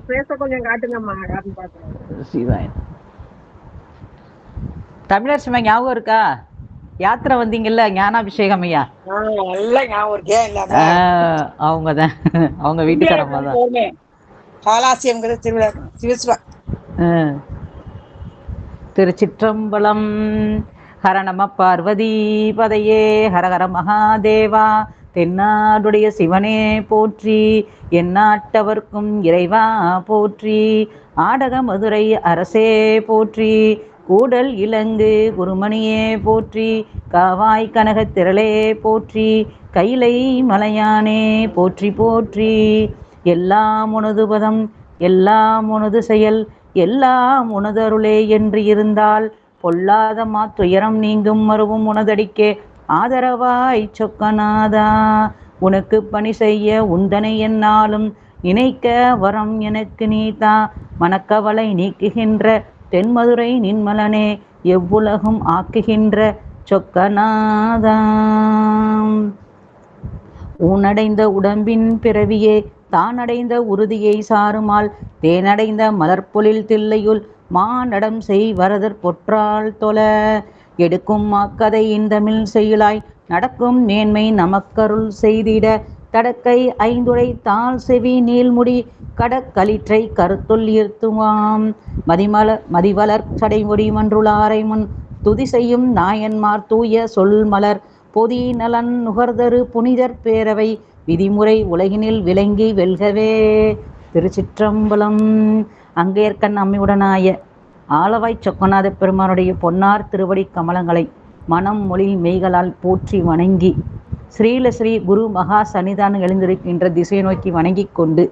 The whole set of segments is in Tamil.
பேச கொஞ்சம் காட்டுங்கம்மா, யாருன்னு பாக்குறேன். சிவாயன். தமிழர் சிவா ஞாபகம் இருக்கா? யாத்திரை வந்தீங்கல்ல, ஞானாபிஷேகம் ஐயா. நல்ல ஞாபகம் இருக்கே. அவங்கதான், அவங்க வீட்டுக்காரம்மா தான். காலாசியம்ங்கிற திருவிழா சிவசிவா. திருச்சிற்றம்பலம். ஹர நம பார்வதி பதையே, ஹரஹர மகாதேவா. தென்னாடுடைய சிவனே போற்றி, எந்நாட்டவர்க்கும் இறைவா போற்றி. ஆடக மதுரை அரசே போற்றி, கூடல் இலங்கு குருமணியே போற்றி. காவாய் கனகத் திரளே போற்றி, கைலை மலையானே போற்றி போற்றி. எல்லாம் உனது பதம், எல்லாம் உனது செயல், எல்லாம் உனதருளே என்று இருந்தால் பொல்லாத துயரம் நீங்கும் மறுவும் உனதடிக்கே ஆதரவாய் சொக்கநாதா. உனக்கு பணி செய்ய உந்தனை என்னாலும் நினைக்க வரம் எனக்கு நீதா. மனக்கவலை நீக்குகின்ற தென்மதுரை நின்மலனே, எவ்வுலகும் ஆக்குகின்ற சொக்கநாதா. ஊனடைந்த உடம்பின் பிறவியே, தானடைந்த உறுதியை சாருமால் தேனடைந்த மலர்பொழில் தில்லையுள் மானடம் செய் வரதற் பொற்றாள் தொல. எடுக்கும் மாக்கதை இந்தமிழ் செயலாய் நடக்கும் மேன்மை நமக்கருள் செய்திட. தடக்கை ஐந்துடை தாழ் செவி நீள்முடி கடக்களிற்றை கருத்துள் ஈர்த்துவாம். மதிவளர் சடைமுடி மன்றுளாரை முன் துதி செய்யும் நாயன்மார் தூய சொல் மலர் பொதி நலன் நுகர்தரு புனிதர் பேரவை விதிமுறை உலகினில் விளங்கி வெல்கவே. திருச்சிற்றம்பலம். அங்கேற்கண் அம்மையுடனாய ஆலவாய் சொக்கநாத பெருமானுடைய பொன்னார் திருவடி கமலங்களை மனம் மொழி மெய்களால் போற்றி வணங்கி, ஸ்ரீல ஸ்ரீ குரு மகா சன்னிதானம் எழுந்திருக்கின்ற திசை நோக்கி வணங்கி கொண்டு,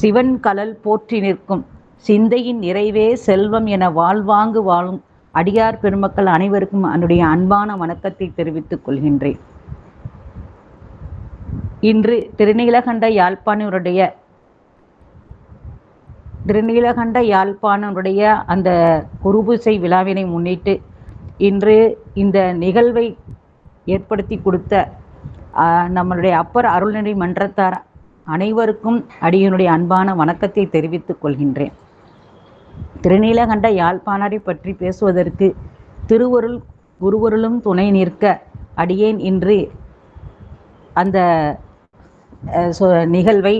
சிவன் கலல் போற்றி நிற்கும் சிந்தையின் நிறைவே செல்வம் என வாழ்வாங்கு வாழும் அடியார் பெருமக்கள் அனைவருக்கும் என்னுடைய அன்பான வணக்கத்தை தெரிவித்துக் கொள்கின்றேன். இன்று திருநீலகண்ட யாழ்ப்பாணருடைய அந்த குருபூசை விழாவினை முன்னிட்டு இன்று இந்த நிகழ்வை ஏற்படுத்தி கொடுத்த நம்மளுடைய அப்பர் அருள்நெறி மன்றத்தார் அனைவருக்கும் அடியனுடைய அன்பான வணக்கத்தை தெரிவித்துக் கொள்கின்றேன். திருநீலகண்ட யாழ்ப்பாணரை பற்றி பேசுவதற்கு திருவருள் குருவருளும் துணை நிற்க அடியேன் இன்று அந்த நிகழ்வை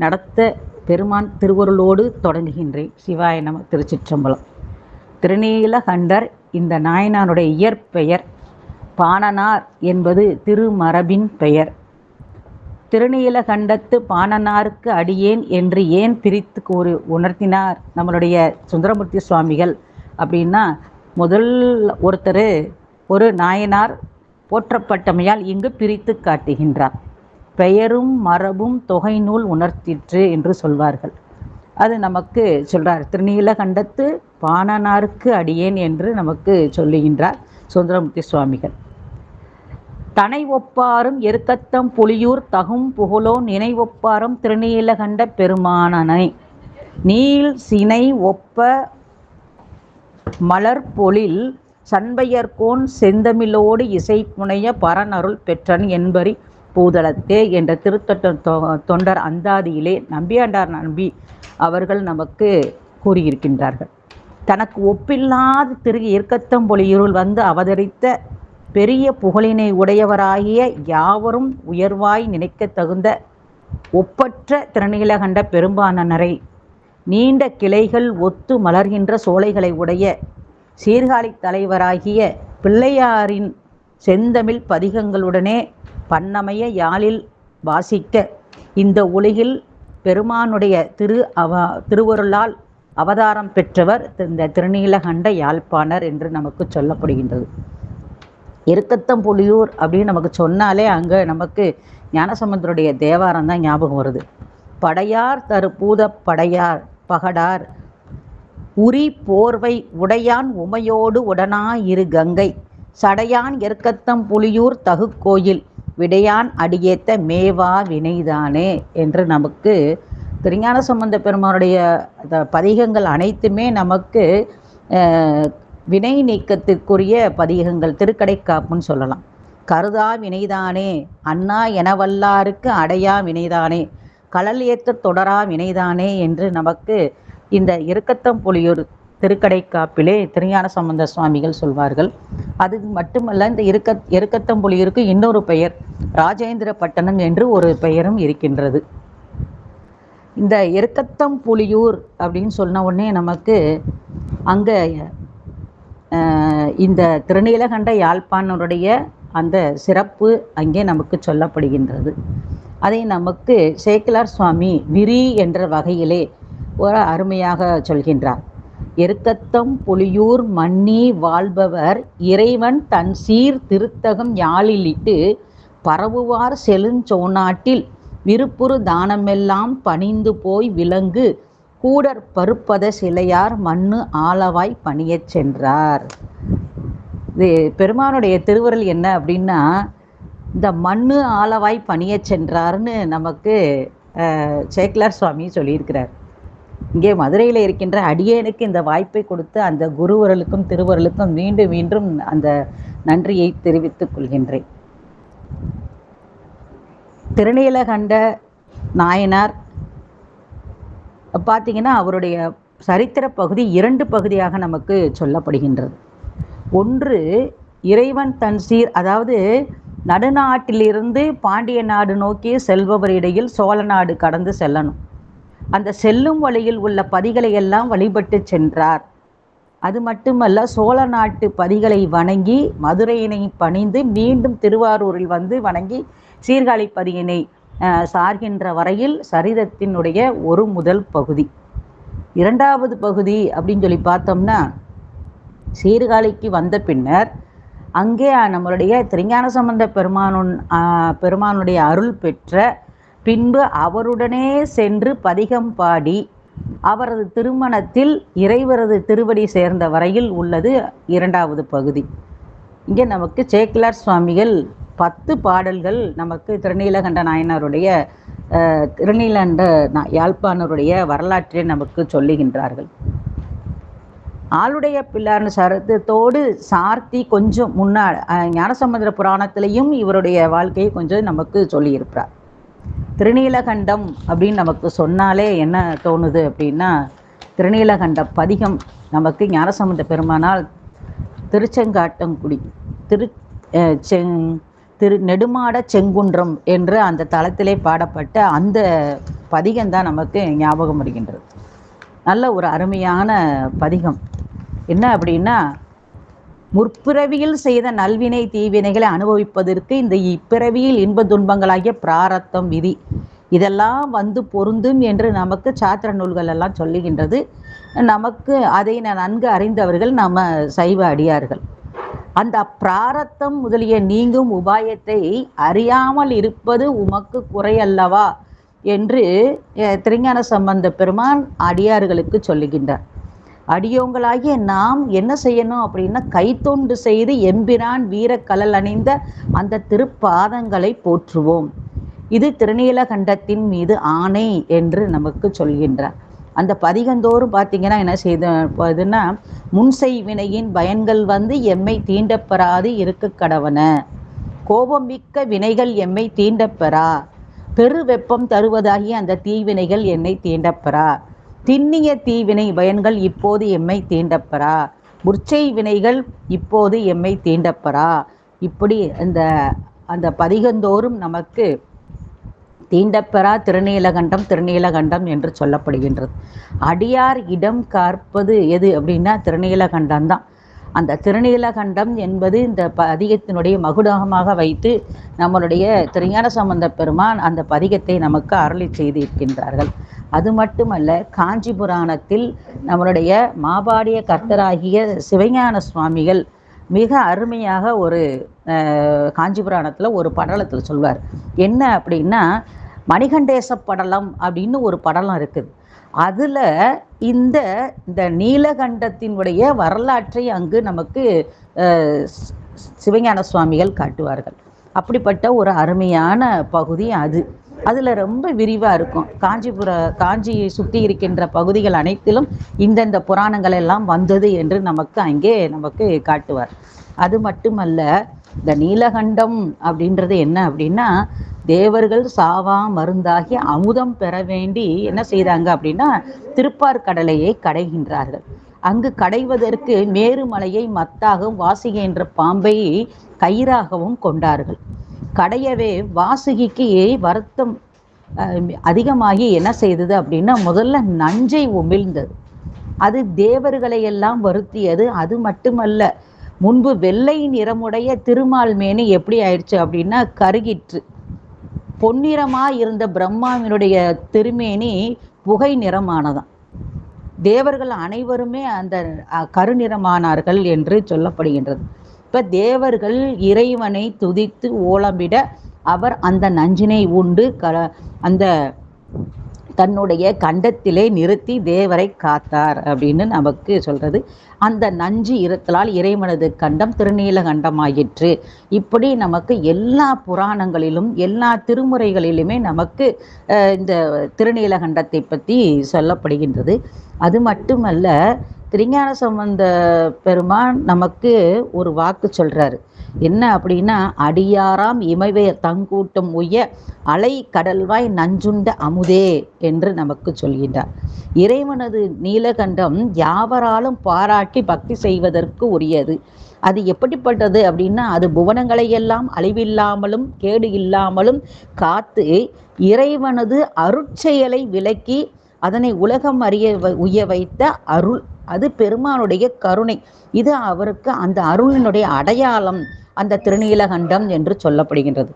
நடத்த பெருமான் திருவருளோடு தொடங்குகின்றேன். சிவாய நம. திருச்சிற்றம்பலம். திருநீலகண்டர் இந்த நாயனாருடைய இயற்பெயர். பாணனார் என்பது திருமரபின் பெயர். திருநீலகண்டத்து பாணனாருக்கு அடியேன் என்று ஏன் பிரித்து உணர்த்தினார் நம்மளுடைய சுந்தரமூர்த்தி சுவாமிகள் அப்படின்னா, முதல் ஒரு நாயனார் போற்றப்பட்டமையால் இங்கு பிரித்து காட்டுகின்றார். பெயரும் மரபும் தொகை நூல் உணர்த்திற்று என்று சொல்வார்கள். அது நமக்கு சொல்றார். திருநீலகண்டத்து பாணனாருக்கு அடியேன் என்று நமக்கு சொல்லுகின்றார் சுந்தரமூர்த்தி சுவாமிகள். தனை ஒப்பாரும் எருக்கத்தம் புலியூர் தகும் புகழோ நினை ஒப்பாரும் திருநீலகண்ட பெருமானனை. நீள் சினை ஒப்ப மலர் பொழில் சண்பையர்கோன் செந்தமிழோடு இசை புனைய பரனருள் பெற்றன் என்பரி பூதளத்தே என்ற தொண்டர் அந்தாதியிலே நம்பியாண்டார் நம்பி அவர்கள் நமக்கு கூறியிருக்கின்றார்கள். தனக்கு ஒப்பில்லாத திரு எருக்கத்தம்பொழியூரில் வந்து அவதரித்த பெரிய புகழினை உடையவராகிய யாவரும் உயர்வாய் நினைக்க தகுந்த ஒப்பற்ற திருநீலகண்ட பெரும்பானரை நீண்ட கிளைகள் ஒத்து மலர்கின்ற சோலைகளை உடைய சீர்காழி தலைவராகிய பிள்ளையாரின் செந்தமிழ் பதிகங்களுடனே பண்ணமைய யாழில் வாசிக்க இந்த உலகில் பெருமானுடைய திருவருளால் அவதாரம் பெற்றவர் இந்த திருநீலகண்ட யாழ்ப்பாணர் என்று நமக்கு சொல்லப்படுகின்றது. எருக்கத்தம்புலியூர் அப்படின்னு நமக்கு சொன்னாலே அங்கே நமக்கு ஞானசம்பந்தருடைய தேவாரம் தான் ஞாபகம் வருது. படையார் தரு பூத படையார் பகடார் உரி போர்வை உடையான் உமையோடு உடனா இரு கங்கை சடையான் எருக்கத்தம் புலியூர் தகு கோயில் விடையான் அடியேத்த மேவா வினைதானே என்று நமக்கு திருஞான சம்பந்த பெருமானுடைய பதிகங்கள் அனைத்துமே நமக்கு வினை நீக்கத்திற்குரிய பதிகங்கள். திருக்கடைக்காப்புன்னு சொல்லலாம். கருதா வினைதானே அண்ணா எனவல்லாருக்கு அடையா வினைதானே கடல் ஏத்த தொடரா வினைதானே என்று நமக்கு இந்த இருக்கத்தம்புலியூர் திருக்கடைக்காப்பிலே திருஞான சம்பந்த சுவாமிகள் சொல்வார்கள். அது மட்டுமல்ல, இந்த எருக்கத்தம்புலியூருக்கு இன்னொரு பெயர் ராஜேந்திரப்பட்டணம் என்று ஒரு பெயரும் இருக்கின்றது. இந்த எருக்கத்தம்புலியூர் அப்படின்னு சொன்ன உடனே நமக்கு அங்கே இந்த திருநீலகண்ட யாழ்ப்பாணருடைய அந்த சிறப்பு அங்கே நமக்கு சொல்லப்படுகின்றது. அதை நமக்கு சேக்கிழார் சுவாமி விரி என்ற வகையிலே ஒரு அருமையாக சொல்கின்றார். எருக்கத்தம்புலியூர் மன்னி வாழ்பவர் இறைவன் தன் சீர் திருத்தகம் யாழிலிட்டு பரவுவார் செழுஞ்சோநாட்டில் விருப்புறு தானமெல்லாம் பணிந்து போய் விலங்கு கூடற் பருப்பத சிலையார் மண்ணு ஆளவாய் பணியச் சென்றார். இது பெருமானுடைய திருவருள் என்ன அப்படின்னா, இந்த மண்ணு ஆளவாய் பணியச் சென்றார்னு நமக்கு சேக்கிழார் சுவாமி சொல்லியிருக்கிறார். இங்கே மதுரையில் இருக்கின்ற அடியேனுக்கு இந்த வாய்ப்பை கொடுத்து அந்த குருவருளுக்கும் திருவருளுக்கும் மீண்டும் மீண்டும் அந்த நன்றியை தெரிவித்துக் கொள்கின்றேன். திருநீலகண்ட நாயனார் பார்த்தீங்கன்னா, அவருடைய சரித்திர பகுதி 2 பகுதியாக நமக்கு சொல்லப்படுகின்றது. ஒன்று, இறைவன் தன் சீர், அதாவது நடுநாட்டிலிருந்து பாண்டிய நாடு நோக்கி செல்பவரிடையில் சோழ நாடு கடந்து செல்லணும். அந்த செல்லும் வழியில் உள்ள பதிகளை எல்லாம் வழிபட்டு சென்றார். அது மட்டுமல்ல, சோழ நாட்டு பதிகளை வணங்கி மதுரையினை பணிந்து மீண்டும் திருவாரூரில் வந்து வணங்கி சீர்காழி பதியினை சார்கின்ற வரையில் சரிதத்தினுடைய ஒரு முதல் பகுதி. 2வது பகுதி அப்படின்னு சொல்லி பார்த்தோம்னா, சீர்காழிக்கு வந்த பின்னர் அங்கே நம்மளுடைய திருஞான சம்பந்த பெருமானுடைய அருள் பெற்ற பின்பு அவருடனே சென்று பதிகம் பாடி அவரது திருமணத்தில் இறைவரது திருவடி சேர்ந்த வரையில் உள்ளது 2வது பகுதி. இங்கே நமக்கு சேக்கிழார் சுவாமிகள் 10 பாடல்கள் நமக்கு திருநீலகண்ட நாயனாருடைய திருநீலகண்ட யாழ்ப்பாணருடைய வரலாற்றை நமக்கு சொல்லுகின்றார்கள். ஆளுடைய பிள்ளார்னு சரத்தோடு சார்த்தி கொஞ்சம் முன்னாள் ஞானசம்பந்தர புராணத்திலையும் இவருடைய வாழ்க்கையை கொஞ்சம் நமக்கு சொல்லியிருப்பார். திருநீலகண்டம் அப்படின்னு நமக்கு சொன்னாலே என்ன தோணுது அப்படின்னா, திருநீலகண்ட பதிகம் நமக்கு ஞானசம்பந்த பெருமானால் திருச்செங்காட்டங்குடி திரு நெடுமாட செங்குன்றம் என்று அந்த தளத்திலே பாடப்பட்ட அந்த பதிகம்தான் நமக்கு ஞாபகம் வருகின்றது. நல்ல ஒரு அருமையான பதிகம். என்ன அப்படின்னா, முற்பிறவியில் செய்த நல்வினை தீவினைகளை அனுபவிப்பதற்கு இந்த இப்பிறவியில் இன்ப துன்பங்களாகிய பிராரத்தம் விதி இதெல்லாம் வந்து பொருந்தும் என்று நமக்கு சாத்திர நூல்கள் எல்லாம் சொல்லுகின்றது. நமக்கு அதை நன்கு அறிந்தவர்கள் நம்ம சைவ அடியார்கள். அந்த பிராரத்தம் முதலிய நீங்கும் உபாயத்தை அறியாமல் இருப்பது உமக்கு குறையல்லவா என்று திருஞான சம்பந்த பெருமான் அடியார்களுக்கு சொல்லுகின்றார். அடியோங்களாகிய நாம் என்ன செய்யணும் அப்படின்னா, கைத்தொண்டு செய்து எம்பிரான் வீரக்கலல் அணிந்த அந்த திருப்பாதங்களை போற்றுவோம். இது திருநீலகண்டத்தின் மீது ஆணை என்று நமக்கு சொல்கின்றார். அந்த பதிகந்தோறும் பார்த்தீங்கன்னா என்ன செய்ததுன்னா, முன்செய் வினையின் பயன்கள் வந்து எம்மை தீண்டப்பெறாது இருக்க கடவன, கோபம் மிக்க வினைகள் எம்மை தீண்டப்பெறா, பெரு வெப்பம் தருவதாகிய அந்த தீவினைகள் என்னை தீண்டப்பெறா, திண்ணிய தீவினை பயன்கள் இப்போது எம்மை தீண்டப்பெறா, முற்செய் வினைகள் இப்போது எம்மை தீண்டப்பெறா. இப்படி அந்த பதிகந்தோறும் நமக்கு தீண்டப்பெறா திருநீலகண்டம் திருநீலகண்டம் என்று சொல்லப்படுகின்றது. அடியார் இடம் காற்பது எது அப்படின்னா திருநீலகண்டம் தான். அந்த திருநீலகண்டம் என்பது இந்த பதிகத்தினுடைய மகுடமாக வைத்து நம்மளுடைய திருஞான சம்பந்த பெருமான் அந்த பதிகத்தை நமக்கு அருளி செய்திருக்கின்றார்கள். அது மட்டுமல்ல, காஞ்சி புராணத்தில் நம்மளுடைய மாபாடிய கர்த்தராகிய சிவஞான சுவாமிகள் மிக அருமையாக ஒரு காஞ்சி புராணத்தில் ஒரு படலத்தில் சொல்வார். என்ன அப்படின்னா, மணிகண்டேச படலம் அப்படின்னு ஒரு படலம் இருக்குது. அதில் இந்த நீலகண்டத்தினுடைய வரலாற்றை அங்கு நமக்கு சிவஞான சுவாமிகள் காட்டுவார்கள். அப்படிப்பட்ட ஒரு அருமையான பகுதி அது. அதில் ரொம்ப விரிவாக இருக்கும். காஞ்சியை சுற்றி இருக்கின்ற பகுதிகள் அனைத்திலும் இந்தந்த புராணங்கள் எல்லாம் வந்தது என்று நமக்கு காட்டுவார். அது மட்டுமல்ல, இந்த நீலகண்டம் அப்படின்றது என்ன அப்படின்னா, தேவர்கள் சாவா மருந்தாகி அமுதம் பெற வேண்டி என்ன செய்தாங்க அப்படின்னா திருப்பார்கடலையை கடைகின்றார்கள். அங்கு கடைவதற்கு மேருமலையை மத்தாகவும் வாசுகி என்ற பாம்பை கயிறாகவும் கொண்டார்கள். கடையவே வாசுகிக்கு வருத்தம் அதிகமாகி என்ன செய்தது அப்படின்னா முதல்ல நஞ்சை உமிழ்ந்தது. அது தேவர்களை எல்லாம் வருத்தியது. அது மட்டுமல்ல, முன்பு வெள்ளை நிறமுடைய திருமால் மேனி எப்படி ஆயிடுச்சு அப்படின்னா கருகிற்று. பொன்னிறமா இருந்த பிரம்மாவினுடைய திருமேனி புகை நிறமானதாம். தேவர்கள் அனைவருமே அந்த கருநிறமானார்கள் என்று சொல்லப்படுகின்றது. இப்ப தேவர்கள் இறைவனை துதித்து ஓலமிட அவர் அந்த நஞ்சினை உண்டு அந்த தன்னுடைய கண்டத்திலே நிறுத்தி தேவரை காத்தார் அப்படின்னு நமக்கு சொல்றது. அந்த நஞ்சு இருத்தலால் இறைவனது கண்டம் திருநீலகண்டமாயிற்று. இப்படி நமக்கு எல்லா புராணங்களிலும் எல்லா திருமுறைகளிலுமே நமக்கு இந்த திருநீலகண்டத்தை பற்றி சொல்லப்படுகின்றது. அது மட்டுமல்ல, திருஞான சம்பந்த பெருமான் நமக்கு ஒரு வாக்கு சொல்றாரு. என்ன அப்படின்னா, அடியாராம் இமைவே தங்கூட்டம் உய்ய அலை கடல்வாய் நஞ்சுண்ட அமுதே என்று நமக்கு சொல்கின்றார். இறைவனது நீலகண்டம் யாவராலும் பாராட்டி பக்தி செய்வதற்கு உரியது. அது எப்படிப்பட்டது அப்படின்னா, அது புவனங்களை எல்லாம் அழிவில்லாமலும் கேடு இல்லாமலும் காத்து இறைவனது அருட்செயலை விளக்கி அதனை உலகம் உய்ய வைத்த அருள். அது பெருமானுடைய கருணை. இது அவருக்கு அந்த அருளினுடைய அடையாளம் அந்த திருநீலகண்டம் என்று சொல்லப்படுகின்றது.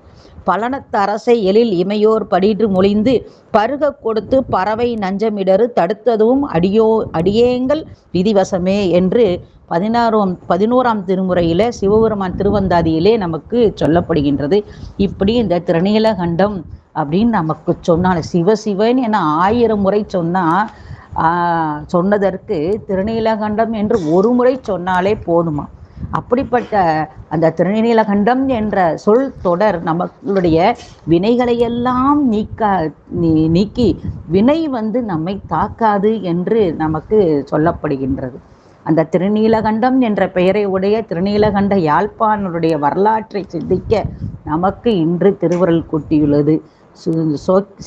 பலனத்து அரசை எழில் இமையோர் படின்று மொழிந்து பருக கொடுத்து பறவை நஞ்சமிடரு தடுத்ததும் அடியேங்கள் விதிவசமே என்று 11ஆம் திருமுறையில சிவபெருமான் திருவந்தாதியிலே நமக்கு சொல்லப்படுகின்றது. இப்படி இந்த திருநீலகண்டம் அப்படின்னு நமக்கு சொன்னால் சிவசிவன் என 1000 முறை சொன்னதற்கு திருநீலகண்டம் என்று ஒரு முறை சொன்னாலே போதுமா. அப்படிப்பட்ட அந்த திருநீலகண்டம் என்ற சொல் தொடர் நம்மளுடைய வினைகளையெல்லாம் நீக்கி வினை நம்மை தாக்காது என்று நமக்கு சொல்லப்படுகின்றது. அந்த திருநீலகண்டம் என்ற பெயரை உடைய திருநீலகண்ட யாழ்ப்பாணருடைய வரலாற்றை சிந்திக்க நமக்கு இன்று திருவருள் கூட்டியுள்ளது.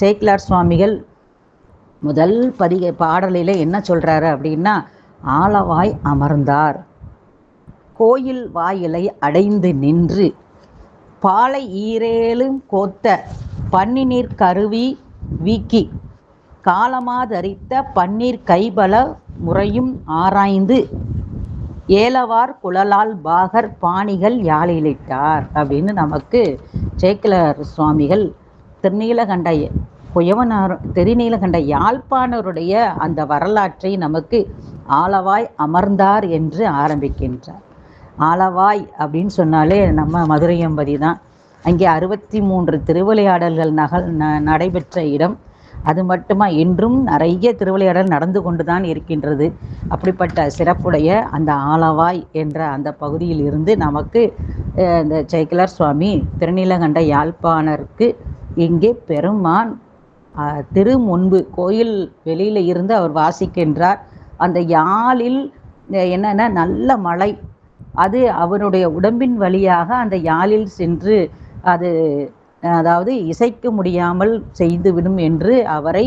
சேக்கிழார் சுவாமிகள் முதல் பாடலிலே என்ன சொல்றாரு அப்படின்னா, ஆலவாய் அமர்ந்தார் கோயில் வாயிலை அடைந்து நின்று பாலை ஈரேலும் கோத்த பன்னிநீர் கருவி வீக்கி காலமாதரித்த பன்னீர் கைபல முறையும் ஆராய்ந்து ஏலவார் குழலால் பாகர் பாணிகள் யாழிலிட்டார் அப்படின்னு நமக்கு சேக்கிழார் சுவாமிகள் திருநீலகண்ட யாழ்ப்பாணருடைய அந்த வரலாற்றை நமக்கு ஆலவாய் அமர்ந்தார் என்று ஆரம்பிக்கின்றார். ஆலவாய் அப்படின்னு சொன்னாலே நம்ம மதுரையம்பதி தான். அங்கே 63 திருவிளையாடல்கள் நடைபெற்ற இடம். அது மட்டுமா இன்றும் நிறைய திருவிளையாடல் நடந்து கொண்டு தான் இருக்கின்றது. அப்படிப்பட்ட சிறப்புடைய அந்த ஆலவாய் என்ற அந்த பகுதியில் இருந்து நமக்கு இந்த சேக்கிழார் சுவாமி திருநீலகண்ட யாழ்ப்பாணருக்கு இங்கே பெருமான் முன்பு கோயில் வெளியில் இருந்து அவர் வாசிக்கின்றார். அந்த யாழில் என்னென்ன நல்ல மழை, அது அவருடைய உடம்பின் வழியாக அந்த யாழில் சென்று அது அதாவது இசைக்க முடியாமல் செய்துவிடும் என்று அவரை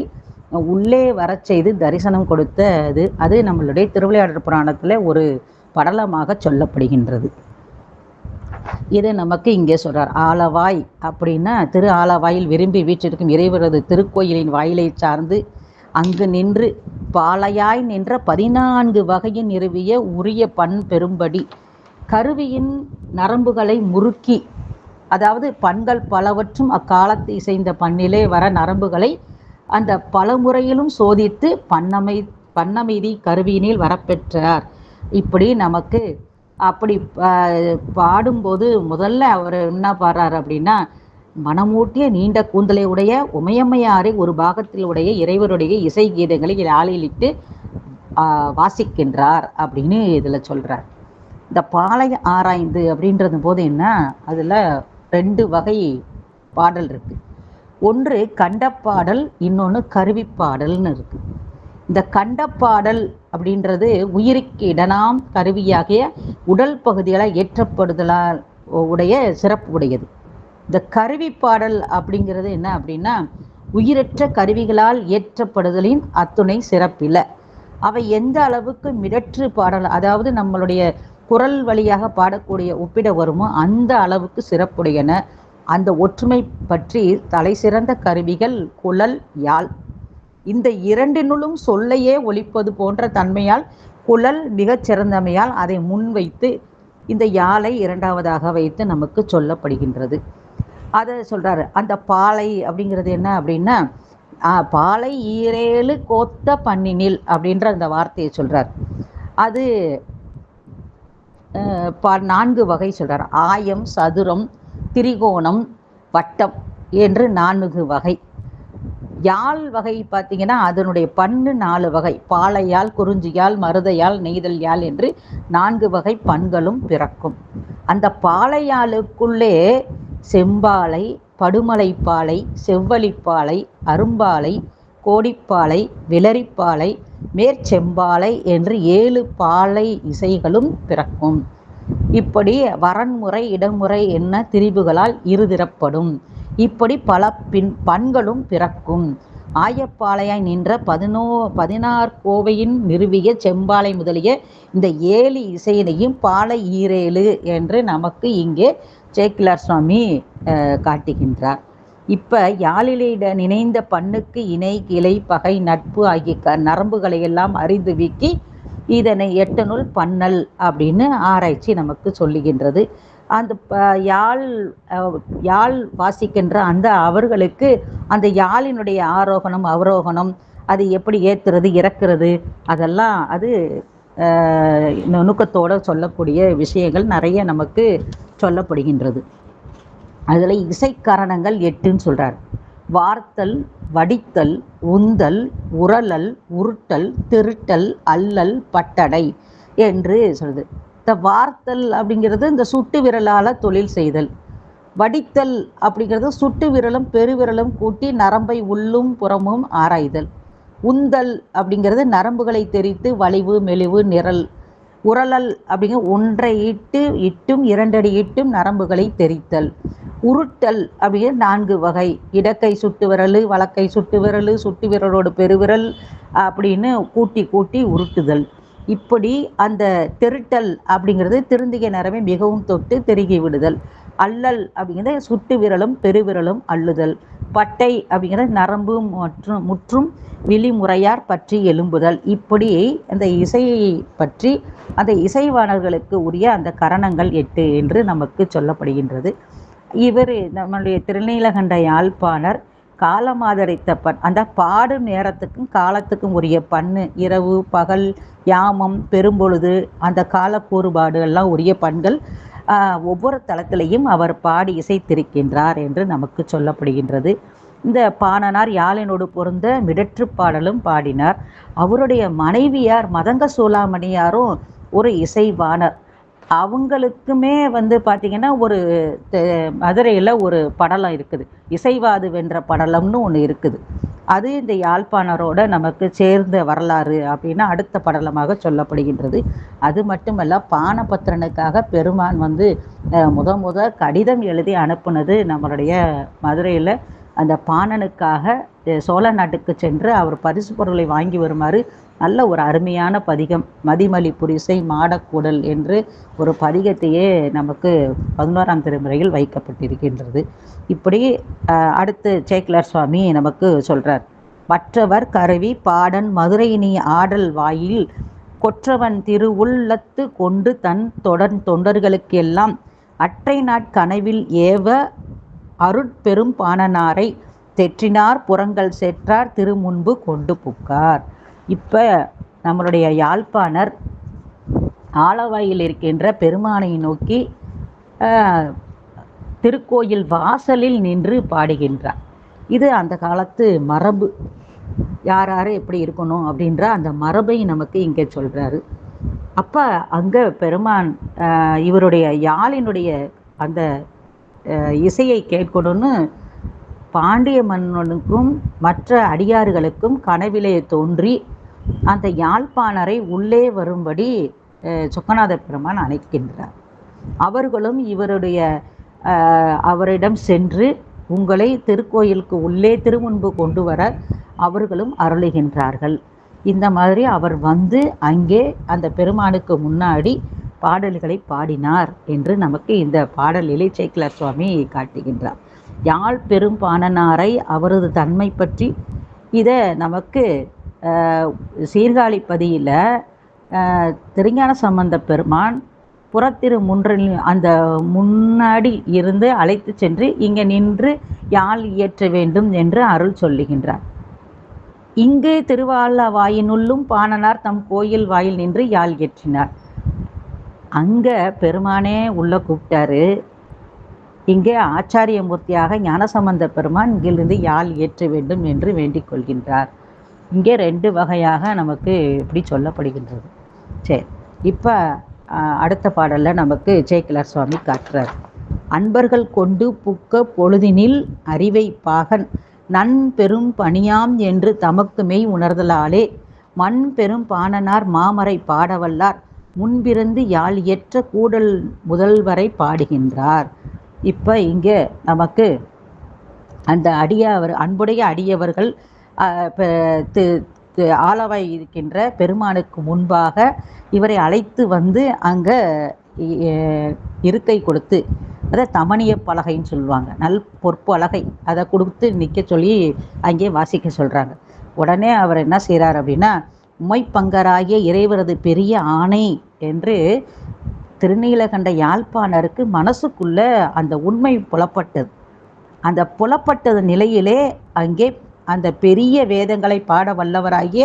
உள்ளே வரச் செய்து தரிசனம் கொடுத்தது. அது நம்மளுடைய திருவிளையாடல் புராணத்தில் ஒரு படலமாக சொல்லப்படுகின்றது. இது நமக்கு இங்கே சொல்றார். ஆலவாய் அப்படின்னா திரு ஆலவாயில் விரும்பி வீற்றிருக்கும் இறைவரது திருக்கோயிலின் வாயிலை சார்ந்து அங்கு நின்று பாலையாய் நின்ற 14 வகையின் நிறுவிய உரிய பண் பெரும்படி கருவியின் நரம்புகளை முறுக்கி, அதாவது பண்கள் பலவற்றும் அக்காலத்து இசைந்த பண்ணிலே வர நரம்புகளை அந்த பல முறையிலும் சோதித்து பண்ணமைதி கருவியினில் வரப்பெற்றார். இப்படி நமக்கு அப்படி பாடும்போது முதல்ல அவர் என்ன பாடுறார் அப்படின்னா, மனமூட்டிய நீண்ட கூந்தலை உடைய உமையம்மையாரை ஒரு பாகத்தில் உடைய இறைவருடைய இசை கீதங்களை யாழிலிட்டு வாசிக்கின்றார் அப்படின்னு இதில் சொல்கிறார். இந்த பாலை ஆராய்ந்து அப்படின்றது போது என்ன, அதில் 2 வகை பாடல் இருக்குது. ஒன்று கண்டப்பாடல், இன்னொன்று கருவிப்பாடல்னு இருக்குது. இந்த கண்டப்பாடல் அப்படின்றது உயிருக்கு இடனாம் கருவியாகிய உடல் பகுதிகளை ஏற்றப்படுதலால் உடைய சிறப்பு உடையது. இந்த கருவி பாடல் அப்படிங்கிறது என்ன அப்படின்னா, உயிரற்ற கருவிகளால் இயற்றப்படுதலின் அத்துணை சிறப்பில அவை எந்த அளவுக்கு மிடற்று பாடல், அதாவது நம்மளுடைய குரல் வழியாக பாடக்கூடிய ஒப்பிட வருமோ அந்த அளவுக்கு சிறப்புடையன. அந்த ஒற்றுமை பற்றி தலை சிறந்த கருவிகள் குழல், யாழ். இந்த இரண்டினுள்ளும் சொல்லையே ஒலிப்பது போன்ற தன்மையால் குழல் மிகச் சிறந்தமையால் அதை முன்வைத்து இந்த யாழை இரண்டாவதாக வைத்து நமக்கு சொல்லப்படுகின்றது. அதை சொல்றாரு. அந்த பாலை அப்படிங்கிறது என்ன அப்படின்னா, பாலை ஈரேழு கோத்த பண்ணினில் அப்படின்ற அந்த வார்த்தையை சொல்றார். அது 4 வகை சொல்றார். ஆயம், சதுரம், திரிகோணம், வட்டம் என்று 4 வகை. யாழ் வகை பார்த்தீங்கன்னா அதனுடைய பண்ணு 4 வகை. பாலையால், குறிஞ்சியால், மருதையால், நெய்தல் யாழ் என்று 4 வகை பண்களும் பிறக்கும். அந்த பாலையாளுக்குள்ளே செம்பாலை, படுமலைப்பாலை, செவ்வழிப்பாலை, அரும்பாலை, கோடிப்பாலை, விளரிப்பாலை, மேற்செம்பாலை என்று 7 பாலை இசைகளும் பிறக்கும். இப்படி வரன்முறை, இடமுறை என்ன திரிபுகளால் இருதிறப்படும். இப்படி பல பண்களும் பிறக்கும். ஆயப்பாளையாய் நின்ற 16 கோவையின் நிறுவிய செம்பாலை முதலிய இந்த 7 இசையினையும் பாலை ஈரேழு என்று நமக்கு இங்கே சேக்கிழார் சுவாமி காட்டுகின்றார். இப்போ யாழிலிட நினைந்த பண்ணுக்கு இணை, கிளை, பகை, நட்பு ஆகிய நரம்புகளை எல்லாம் அறிந்து வீக்கி இதனை 8 நூல் பண்ணல் அப்படின்னு ஆராய்ச்சி நமக்கு சொல்லுகின்றது. அந்த யாழ் வாசிக்கின்ற அந்த அவர்களுக்கு அந்த யாழினுடைய ஆரோகணம், அவரோகணம், அது எப்படி ஏற்றுறது, இறக்குறது, அதெல்லாம் அது நுணுக்கத்தோடு சொல்லக்கூடிய விஷயங்கள் நிறைய நமக்கு சொல்லப்படுகின்றது. அதில் இசைக்கரணங்கள் 8ன்னு சொல்கிறார். வார்த்தல், வடித்தல், உந்தல், உரலல், உருட்டல், திருட்டல், அல்லல், பட்டடை என்று சொல்லுது. இந்த வார்த்தல் அப்படிங்கிறது இந்த சுட்டு விரலால் தொழில் செய்தல். வடித்தல் அப்படிங்கிறது சுட்டு விரலும் பெருவிரலும் கூட்டி நரம்பை உள்ளும் புறமும் ஆராய்தல். உந்தல் அப்படிங்கிறது நரம்புகளை தெரித்து வளைவு, மெலிவு, நிரல். உரலல் அப்படிங்கிற 1 இட்டும் 2 அடி இட்டும் நரம்புகளை தெரித்தல். உருட்டல் அப்படிங்கிற 4 வகை. இடக்கை சுட்டு விரல், வலக்கை சுட்டு விரல், சுட்டு விரலோடு பெருவிரல் அப்படின்னு கூட்டி கூட்டி உருட்டுதல். இப்படி அந்த திருட்டல் அப்படிங்கிறது திருந்திய நரம்பை மிகவும் தொட்டு தெருகி விடுதல். அல்லல் அப்படிங்கிறது சுட்டு விரலும் பெருவிரலும் அள்ளுதல். பட்டை அப்படிங்கிறது நரம்பு முற்றும் விழிமுறையார் பற்றி எழும்புதல். இப்படி அந்த இசையை பற்றி அந்த இசைவாணர்களுக்கு உரிய அந்த கரணங்கள் 8 என்று நமக்கு சொல்லப்படுகின்றது. இவர் நம்முடைய திருநீலகண்ட யாழ்ப்பாணர் காலமாதரித்த அந்த பாடும் நேரத்துக்கும் காலத்துக்கும் உரிய பண்ணு, இரவு, பகல், யாமம், பெரும்பொழுது, அந்த கால கூறுபாடு எல்லாம் உரிய பண்கள் ஒவ்வொரு தளத்திலையும் அவர் பாடி இசைத்திருக்கின்றார் என்று நமக்கு சொல்லப்படுகின்றது. இந்த பாணனார் யாழினோடு பொருந்த மிடற்று பாடலும் பாடினார். அவருடைய மனைவியார் மதங்க சூளாமணியாரும் ஒரு இசைவாணர். அவங்களுக்குமே பார்த்திங்கன்னா ஒரு மதுரையில் ஒரு படலம் இருக்குது, இசைவாது வென்ற படலம்னு ஒன்று இருக்குது. அது இந்த யாழ்ப்பாணரோட நமக்கு சேர்ந்த வரலாறு அப்படின்னு அடுத்த படலமாக சொல்லப்படுகின்றது. அது மட்டுமல்ல, பானபத்திரனுக்காக பெருமான் முத கடிதம் எழுதி அனுப்புனது நம்மளுடைய மதுரையில் அந்த பாணனுக்காக சோழ நாட்டுக்கு சென்று அவர் பரிசு பொருளை வாங்கி வருமாறு நல்ல ஒரு அருமையான பதிகம் மதிமலி புரிசை மாடக்கூடல் என்று ஒரு பதிகத்தையே நமக்கு 11ஆம் திருமுறையில் வைக்கப்பட்டிருக்கின்றது. இப்படி அடுத்து சேக்கிழார் சுவாமி நமக்கு சொல்கிறார். மற்றவர் கருவி பாடன் மதுரையினி ஆடல் வாயில் கொற்றவன் திருவுள்ளத்து கொண்டு தன் தொண்டர்களுக்கெல்லாம் அற்றை நாட்கனவில் ஏவ அருட்பெரும் பாணனாரை தெற்றினார் புறங்கள் செற்றார் திருமுன்பு கொண்டு புக்கார். இப்போ நம்மளுடைய யாழ்ப்பாணர் ஆலவாயில் இருக்கின்ற பெருமானை நோக்கி திருக்கோயில் வாசலில் நின்று பாடுகின்றார். இது அந்த காலத்து மரபு. யார் எப்படி இருக்கணும் அப்படின்ற அந்த மரபை நமக்கு இங்கே சொல்கிறாரு. அப்போ அங்கே பெருமான் இவருடைய யாழினுடைய அந்த இசையை கேட்கணும்னு பாண்டிய மன்னனுக்கும் மற்ற அடியார்களுக்கும் கனவிலே தோன்றி அந்த யாழ்ப்பாணரை உள்ளே வரும்படி சொக்கநாத பெருமான் அழைக்கின்றார். அவர்களும் இவருடைய அவரிடம் சென்று உங்களை திருக்கோயிலுக்கு உள்ளே திருமுன்பு கொண்டு வர அவர்களும் அருளுகின்றார்கள். இந்த மாதிரி அவர் வந்து அங்கே அந்த பெருமானுக்கு முன்னாடி பாடல்களை பாடினார் என்று நமக்கு இந்த பாடலிலே சேக்கிழார் சுவாமி காட்டுகின்றார். யாழ் பெரும் பாணனாரை அவரது தன்மை பற்றி இதை நமக்கு சீர்காழிப்பதியில் திருஞான சம்பந்த பெருமான் புறத்திரு முன்றில் அந்த முன்னாடி இருந்து அழைத்து சென்று இங்கே நின்று யாழ் இயற்ற வேண்டும் என்று அருள் சொல்லுகின்றார். இங்கு திருவாலவாயினுள்ளும் பாணனார் தம் கோயில் வாயில் நின்று யாழ் இயற்றினார். அங்கே பெருமானே உள்ள கூப்பிட்டாரு. இங்கே ஆச்சாரியமூர்த்தியாக ஞானசம்பந்த பெருமான் இங்கிருந்து யாழ் இயற்ற வேண்டும் என்று வேண்டிக் கொள்கின்றார். இங்கே 2 வகையாக நமக்கு இப்படி சொல்லப்படுகின்றது. சரி, இப்போ அடுத்த பாடலில் நமக்கு சேக்கிழார் சுவாமி காட்டுறார். அன்பர்கள் கொண்டு புக்க பொழுதினில் அறிவை பாகன் நன் பெரும் பணியாம் என்று தமக்கு மெய் உணர்தலாலே மண் பெரும் பாணனார் மாமரை பாடவல்லார் முன்பிருந்து யாழ் இயற்ற கூடல் முதல்வரை பாடுகின்றார். இப்போ இங்கே நமக்கு அந்த அன்புடைய அடியவர்கள் ஆளவாய் இருக்கின்ற பெருமானுக்கு முன்பாக இவரை அழைத்து வந்து அங்கே இருக்கை கொடுத்து, அதை தமணிய பலகைன்னு சொல்லுவாங்க, நல் பொற்பலகை, அதை கொடுத்து நிற்க சொல்லி அங்கே வாசிக்க சொல்கிறாங்க. உடனே அவர் என்ன செய்கிறார் அப்படின்னா, உமைப்பங்கராகிய இறைவரது பெரிய ஆணை என்று திருநீலகண்ட யாழ்ப்பாணருக்கு மனசுக்குள்ள அந்த உண்மை புலப்பட்டது. அந்த புலப்பட்டது நிலையிலே அங்கே அந்த பெரிய வேதங்களை பாட வல்லவராகிய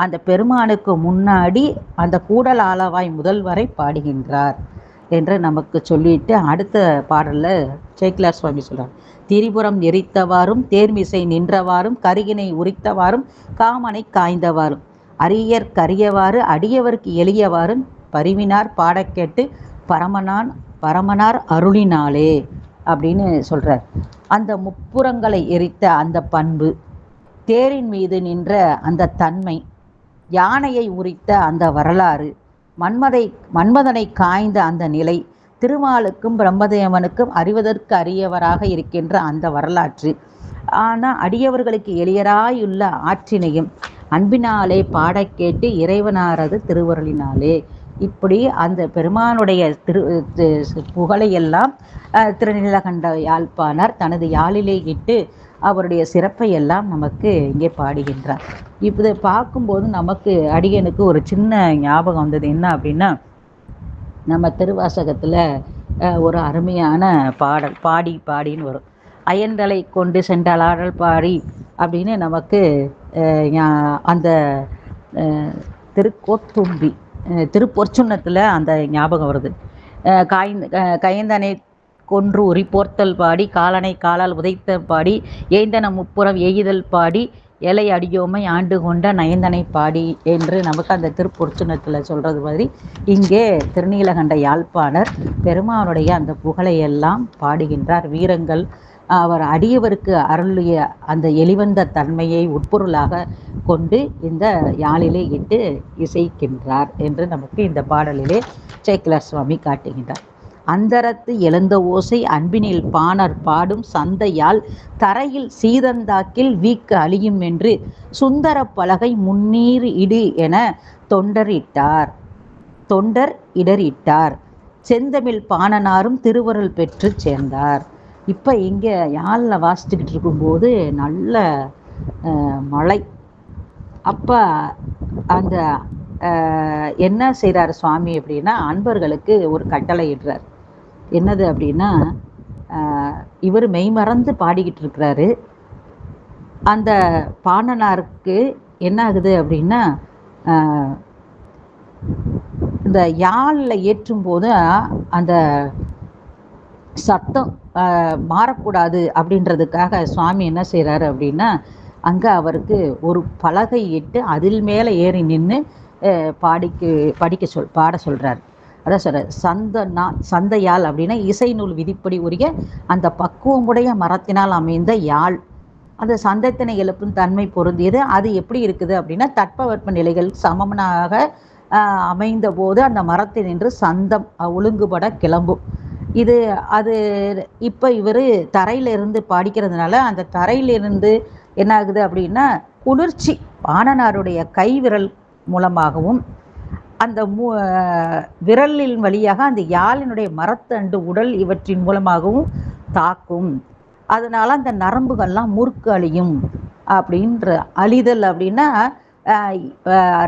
அந்த பெருமானுக்கு முன்னாடி அந்த கூடல் ஆளவாய் முதல்வரை பாடுகின்றார் என்று நமக்கு சொல்லிட்டு அடுத்த பாடலில் சேக்கிழார் சுவாமி சொல்கிறார். திரிபுரம் எரித்தவாறும் தேர்மிசை நின்றவாறும் கருகினை உரித்தவாறும் காமனை காய்ந்தவாறும் அரியர் கரியவாறு அடியவருக்கு எளியவாறும் பரிவினார் பாடக்கேட்டு பரமனார் அருளினாலே அப்படின்னு சொல்கிறார். அந்த முப்புறங்களை எரித்த அந்த பண்பு, தேரின் மீது நின்ற அந்த தன்மை, யானையை உரித்த அந்த வரலாறு, மன்மதனை காய்ந்த அந்த நிலை, திருமாலுக்கும் பிரம்மதேவனுக்கும் அறிவதற்கு அரியவராக இருக்கின்ற அந்த வரலாற்று, ஆனால் அடியவர்களுக்கு எளியராயுள்ள ஆற்றினையும் அன்பினாலே பாடக்கேட்டு இறைவனாரது திருவருளினாலே, இப்படி அந்த பெருமானுடைய புகழையெல்லாம் திருநீலகண்ட யாழ்ப்பாணர் தனது யாழிலே இட்டு அவருடைய சிறப்பை எல்லாம் நமக்கு இங்கே பாடுகின்றார். இப்போ பார்க்கும்போது நமக்கு அடியனுக்கு ஒரு சின்ன ஞாபகம் வந்தது. என்ன அப்படின்னா, நம்ம திருவாசகத்தில் ஒரு அருமையான பாடல் பாடின்னு வரும். அயன்தலை கொண்டு சென்றலாடல் பாடி அப்படின்னு நமக்கு அந்த திருக்கோத்தும்பி திருப்பொற்சுன்னத்தில் அந்த ஞாபகம் வருது. கயந்தனை கொன்று உரி போர்த்தல் பாடி காலனை காலால் உதைத்த பாடி ஏந்தன முப்புறம் எய்தல் பாடி ஏழை அடியோமை ஆண்டு கொண்ட நயந்தனை பாடி என்று நமக்கு அந்த திருப்பொற்சுன்னத்தில் சொல்கிறது மாதிரி இங்கே திருநீலகண்ட யாழ்ப்பாணர் பெருமானுடைய அந்த புகழையெல்லாம் பாடுகின்றார். வீரங்கள் அவர் அடியவருக்கு அருளிய அந்த எளிவந்த தன்மையை உட்பொருளாக கொண்டு இந்த யாழிலே இட்டு இசைக்கின்றார் என்று நமக்கு இந்த பாடலிலே சேக்கிழார் சுவாமி காட்டுகின்றார். அந்தரத்து எழுந்த ஓசை அன்பினில் பாணர் பாடும் சந்தையால் தரையில் சீதந்தாக்கில் வீக்கு அழியும் என்று சுந்தர பலகை முன்னீர் இடு என தொண்டர் இடரிட்டார். செந்தமிழ் பாணனாரும் திருவருள் பெற்று சேர்ந்தார். இப்போ இங்கே யாழில் வாசிச்சுக்கிட்டு இருக்கும்போது நல்ல மழை. அப்போ அந்த என்ன செய்கிறார் சுவாமி அப்படின்னா, அன்பர்களுக்கு ஒரு கட்டளை இடுறார். என்னது அப்படின்னா, இவர் மெய்மறந்து பாடிக்கிட்டு இருக்கிறாரு. அந்த பாணனாருக்கு என்ன ஆகுது அப்படின்னா, இந்த யாழில் ஏற்றும்போது அந்த சத்தம் மாறக்கூடாது அப்படின்றதுக்காக சுவாமி என்ன செய்கிறாரு அப்படின்னா, அங்கே அவருக்கு ஒரு பலகை இட்டு அதில் மேலே ஏறி நின்று பாட சொல்கிறார். அதான் சொல்கிறார், சந்தையால் அப்படின்னா இசை நூல் விதிப்படி உரிய அந்த பக்குவமுடைய மரத்தினால் அமைந்த யாழ். அந்த சந்தத்தினை எழுப்பும் தன்மை பொருந்தியது. அது எப்படி இருக்குது அப்படின்னா, தட்பவெப்ப நிலைகள் சமனாக அமைந்த போது அந்த மரத்தில் நின்று சந்தம் ஒழுங்குபட கிளம்பும். இது அது இப்போ இவர் தரையிலிருந்து பாடிக்கிறதுனால அந்த தரையிலிருந்து என்ன ஆகுது அப்படின்னா குளிர்ச்சி பாணனாருடைய கை விரல் மூலமாகவும் அந்த விரலின் வழியாக அந்த யாழினுடைய மரத்தண்டு உடல் இவற்றின் மூலமாகவும் தாக்கும். அதனால அந்த நரம்புகள்லாம் முறுக்கு அழியும். அப்படின்ற அழிதல் அப்படின்னா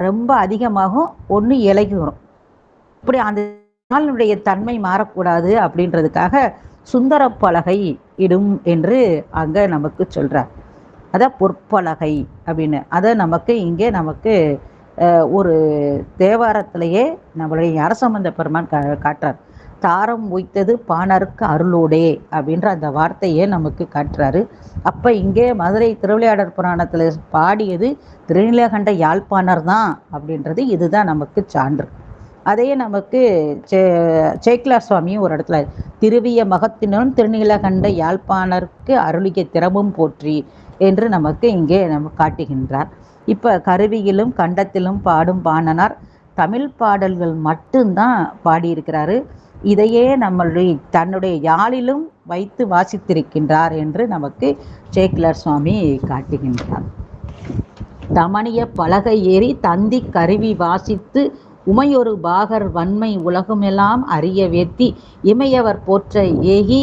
ரொம்ப அதிகமாகும், ஒன்று இலகி வரும். இப்படி அந்த யாழினுடைய தன்மை மாறக்கூடாது அப்படின்றதுக்காக சுந்தர பலகை இடும் என்று அங்கே நமக்கு சொல்கிறார். அதான் பொற்பலகை அப்படின்னு. அதை நமக்கு இங்கே நமக்கு ஒரு தேவாரத்திலேயே நம்மளுடைய ஞானசம்பந்த பெருமான் காட்டுறார். தாரம் உய்த்தது பாணருக்கு அருளோடே அப்படின்ற அந்த வார்த்தையே நமக்கு காட்டுறாரு. அப்போ இங்கே மதுரை திருவிளையாடற் புராணத்தில் பாடியது திருநீலகண்ட யாழ்ப்பாணர் தான் அப்படின்றது இதுதான் நமக்கு சான்று. அதையே நமக்கு சேக்கிலார் சுவாமியும் ஒரு இடத்துல திருவிய மகத்தினும் திருநீலகண்ட யாழ்ப்பாணருக்கு அருளிய திறமும் போற்றி என்று நமக்கு இங்கே காட்டுகின்றார். இப்போ கருவியிலும் கண்டத்திலும் பாடும் பாணனார் தமிழ் பாடல்கள் மட்டும்தான் பாடியிருக்கிறாரு. இதையே தன்னுடைய யாழிலும் வைத்து வாசித்திருக்கின்றார் என்று நமக்கு சேக்கிலார் சுவாமி காட்டுகின்றார். தமணிய பலகை ஏறி தந்தி கருவி வாசித்து உமையொரு பாகர் வன்மை உலகமெல்லாம் அறிய வேத்தி இமையவர் போற்ற ஏகி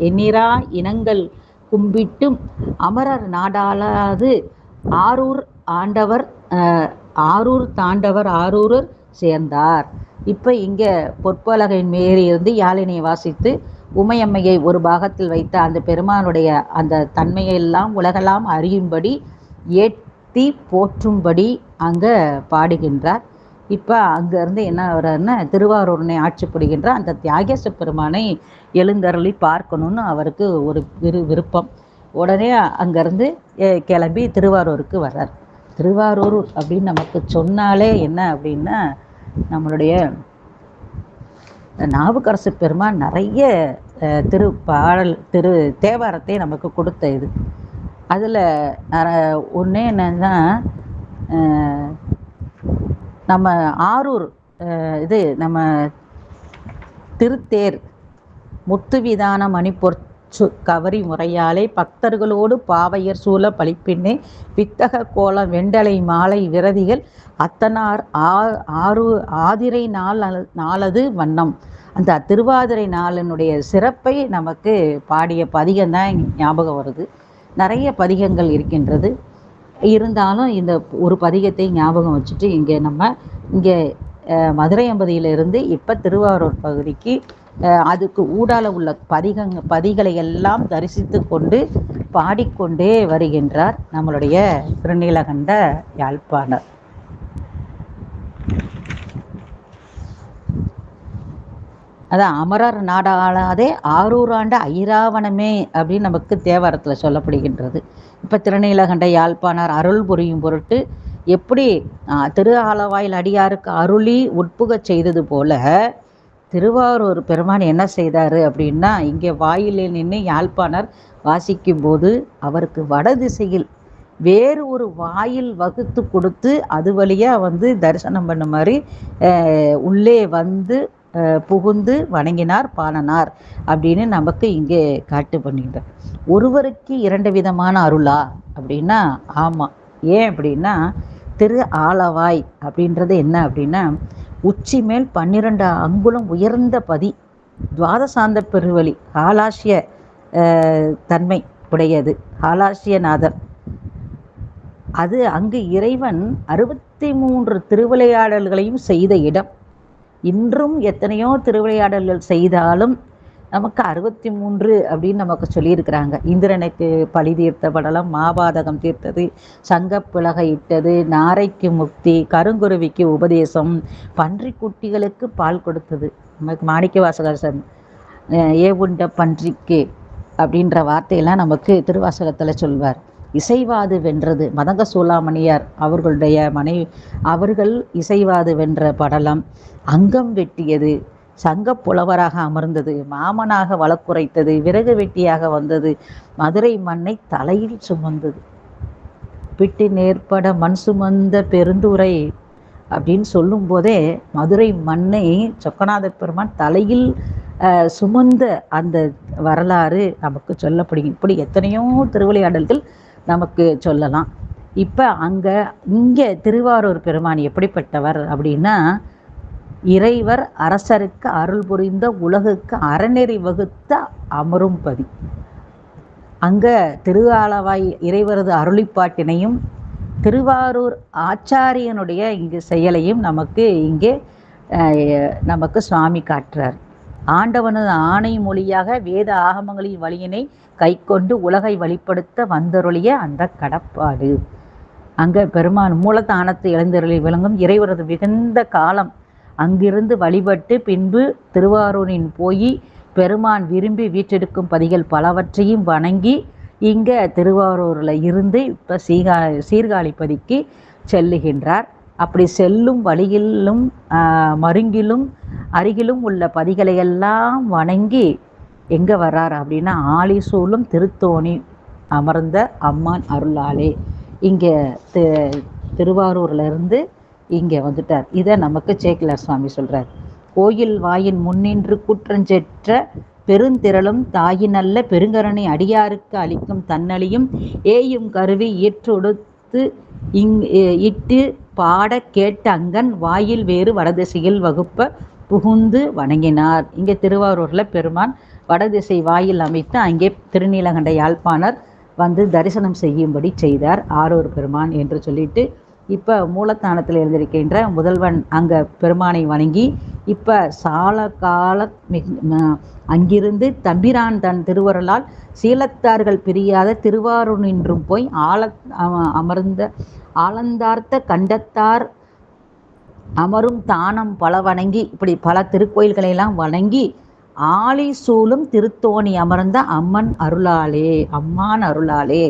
எண்ணிரா இனங்கள் கும்பிட்டும் அமரர் நாடாளாது ஆரூர் தாண்டவர் ஆரூரர் சேர்ந்தார். இப்போ இங்கே பொற்பலகையின் மேறி இருந்து யாழினை வாசித்து உமையம்மையை ஒரு பாகத்தில் வைத்த அந்த பெருமானுடைய அந்த தன்மையெல்லாம் உலகெல்லாம் அறியும்படி ஏற்றி போற்றும்படி அங்கே பாடுகின்றார். இப்போ அங்கேருந்து என்ன வர்றாருன்னா திருவாரூரனை ஆட்சி புரிகின்ற அந்த தியாகேச பெருமானை எழுந்தருளி பார்க்கணுன்னு அவருக்கு ஒரு விருப்பம். உடனே அங்கேருந்து கிளம்பி திருவாரூருக்கு வர்றார். திருவாரூர் அப்படின்னு நமக்கு சொன்னாலே என்ன அப்படின்னா நம்மளுடைய நாவுக்கரசு பெருமான் நிறைய தேவாரத்தை நமக்கு கொடுத்த இது. அதில் ஒன்றே என்னன்னா நம்ம ஆரூர் இது நம்ம திருத்தேர் முத்துவிதான மணிப்பொற்சு கவரி முறையாலே பக்தர்களோடு பாவையர் சூழ பழிப்பின்னே வித்தக கோலம் வெண்டலை மாலை விரதிகள் அத்தனார் ஆதிரை நாளது வண்ணம். அந்த திருவாதிரை நாளினுடைய சிறப்பை நமக்கு பாடிய பதிகம்தான் ஞாபகம் வருது. நிறைய பதிகங்கள் இருக்கின்றது. இருந்தாலும் இந்த ஒரு பதிகத்தை ஞாபகம் வச்சுட்டு இங்கே மதுரை அம்பதியிலிருந்து இப்போ திருவாரூர் பகுதிக்கு அதுக்கு ஊடால உள்ள பதிகளை எல்லாம் தரிசித்து கொண்டு பாடிக்கொண்டே வருகின்றார் நம்மளுடைய திருநீலகண்ட யாழ்ப்பாணர். அதான் அமரர் நாடாளாதே ஆரூராண்ட ஐராவணமே அப்படின்னு நமக்கு தேவாரத்தில் சொல்லப்படுகின்றது. இப்போ திருநீலகண்ட யாழ்ப்பாணர் அருள் புரியும் பொருட்டு எப்படி திரு ஆலவாயில் அடியாருக்கு அருளி உட்புக செய்தது போல திருவாரூர் பெருமான் என்ன செய்தார் அப்படின்னா இங்கே வாயிலில் நின்று யாழ்ப்பாணர் வாசிக்கும் போது அவருக்கு வடதிசையில் வேறு ஒரு வாயில் வகுத்து கொடுத்து அது வழியாக தரிசனம் பண்ண மாதிரி உள்ளே புகுந்து வணங்கினார் பாணனார் அப்படின்னு நமக்கு இங்கே காட்டு பண்ணிட்டார். ஒருவருக்கு இரண்டு விதமான அருளா அப்படின்னா ஆமாம். ஏன் அப்படின்னா திரு ஆலவாய் அப்படின்றது என்ன அப்படின்னா உச்சி மேல் 12 அங்குலம் உயர்ந்த பதி துவாதசாந்த பெருவழி ஆலாசிய தன்மை உடையது. ஆலாசியநாதர் அது அங்கு இறைவன் 63 திருவிளையாடல்களையும் செய்த இடம். இன்றும் எத்தனையோ திருவிளையாடல்கள் செய்தாலும் நமக்கு 63 அப்படின்னு நமக்கு சொல்லியிருக்கிறாங்க. இந்திரனுக்கு பழி தீர்த்த படலம், மாபாதகம் தீர்த்தது, சங்கப்பிளகை இட்டது, நாரைக்கு முக்தி, கருங்குருவிக்கு உபதேசம், பன்றிக்குட்டிகளுக்கு பால் கொடுத்தது. நமக்கு மாணிக்க வாசகர் ஏவுண்ட பன்றிக்கு அப்படின்ற வார்த்தையெல்லாம் நமக்கு திருவாசகத்தில் சொல்வார். இசைவாது வென்றது மதங்க சூளாமணியார் அவர்களுடைய அவர்கள் இசைவாது வென்ற படலம், அங்கம் வெட்டியது, சங்க புலவராக அமர்ந்தது, மாமனாக வழக்குரைத்தது, விறகு வெட்டியாக வந்தது, மதுரை மண்ணை தலையில் சுமந்தது, பிட்டு நேர்பட மண் சுமந்த பெருந்துரை அப்படின்னு சொல்லும் போதே மதுரை மண்ணை சொக்கநாத பெருமான் தலையில் சுமந்த அந்த வரலாறு நமக்கு சொல்லப்படுகிறது. இப்படி எத்தனையோ திருவிளையாடல்கள் நமக்கு சொல்லலாம். இப்போ இங்கே திருவாரூர் பெருமான் எப்படிப்பட்டவர் அப்படின்னா, இறைவர் அரசருக்கு அருள் புரிந்த உலகுக்கு அறநெறி வகுத்த அமரும் பதி. அங்கே திருஆலவாய் இறைவரது அருளிப்பாட்டினையும் திருவாரூர் ஆச்சாரியனுடைய இங்கு செயலையும் நமக்கு சுவாமி காட்டுறார். ஆண்டவனது ஆணை மொழியாக வேத ஆகமங்களின் வழியினை கை கொண்டு உலகை வழிப்படுத்த வந்தருளிய அந்த கடப்பாடு. அங்கே பெருமான் மூலத்தானத்தை எழுந்தருளி விளங்கும் இறைவரது மிகுந்த காலம் அங்கிருந்து வழிபட்டு பின்பு திருவாரூரின் போய் பெருமான் விரும்பி வீற்றெடுக்கும் பதிகள் பலவற்றையும் வணங்கி இங்கே திருவாரூரில் இருந்து இப்போ சீர்காழிப்பதிக்கு செல்லுகின்றார். அப்படி செல்லும் வழியிலும் மருங்கிலும் அருகிலும் உள்ள பதிகளையெல்லாம் வணங்கி எங்கே வர்றார் அப்படின்னா, ஆலிசூலும் திருத்தோணி அமர்ந்த அம்மான் அருளாலே இங்கே திருவாரூர்லேருந்து இங்கே வந்துட்டார். இதை நமக்கு சேக்கிழார் சுவாமி சொல்கிறார். கோயில் வாயின் முன்னின்று குற்றஞ்செற்ற பெருந்திரளும் தாயினல்ல பெருங்கரணை அடியாருக்கு அளிக்கும் தன்னழியும் ஏயும் கருவி ஈற்றொடுத்து இட்டு பாட கேட்ட அங்கன் வாயில் வேறு வடதிசையில் வகுப்ப புகுந்து வணங்கினார். இங்கே திருவாரூரில் பெருமான் வடதிசை வாயில் அமைத்து அங்கே திருநீலகண்ட யாழ்ப்பாணர் வந்து தரிசனம் செய்யும்படி செய்தார் ஆரூர் பெருமான் என்று சொல்லிட்டு, இப்போ மூலத்தானத்தில் எழுந்திருக்கின்ற முதல்வன் அங்கே பெருமானை வணங்கி இப்போ சால கால அங்கிருந்து தம்பிரான் தன் திருவருளால் சீலத்தார்கள் பிரியாத திருவாரூர் நின்றும் போய் அமர்ந்த ஆலந்தார்த்த கண்டத்தார் அமரும் தானம் பல வணங்கி இப்படி பல திருக்கோயில்களையெல்லாம் வணங்கி ஆலி சூழும் திருத்தோணி அமர்ந்த அம்மான் அருளாலே